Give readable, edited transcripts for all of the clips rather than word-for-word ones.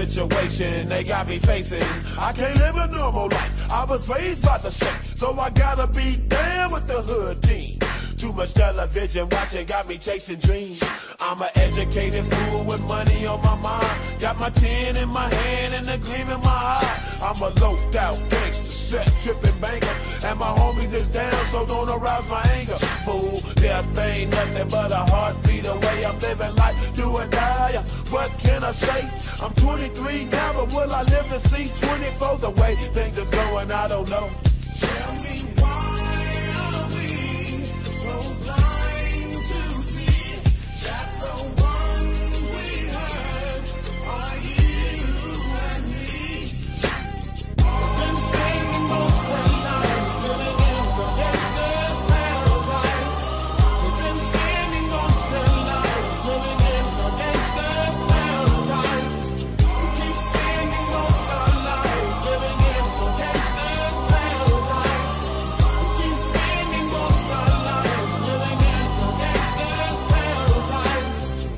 situation they got me facing. I can't live a normal life. I was raised by the state, so I gotta be down with the hood team. Too much television watching got me chasing dreams. I'm an educated fool with money on my mind. Got my tin in my hand and a gleam in my eye. I'm a loped out gangster, set tripping banker, and my homies is down, so don't arouse my anger. Fool, death ain't nothing but a heartbeat away. I'm living life do or die. What can I say? I'm 23 now, but will I live to see 24? The way things is going, I don't know. Tell me why are we so blind to see that the ones we hurt are you and me? We've been spending most of our lives living in the gangster's paradise. We've been spending most of our lives living in the gangster's paradise. We keep spending most of our lives living in the gangster's paradise. We keep spending most of our lives living in the gangster's paradise.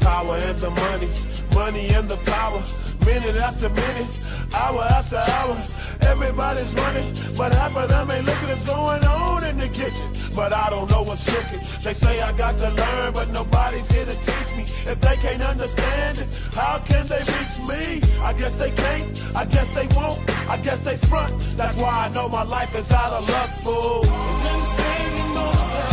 Power and the money, money and the power. Minute after minute, hour after hour, everybody's running, but half of them ain't looking what's going on in the kitchen. But I don't know what's cooking. They say I got to learn, but nobody's here to teach me. If they can't understand it, how can they reach me? I guess they can't, I guess they won't, I guess they front. That's why I know my life is out of luck, fool. We've been spending most of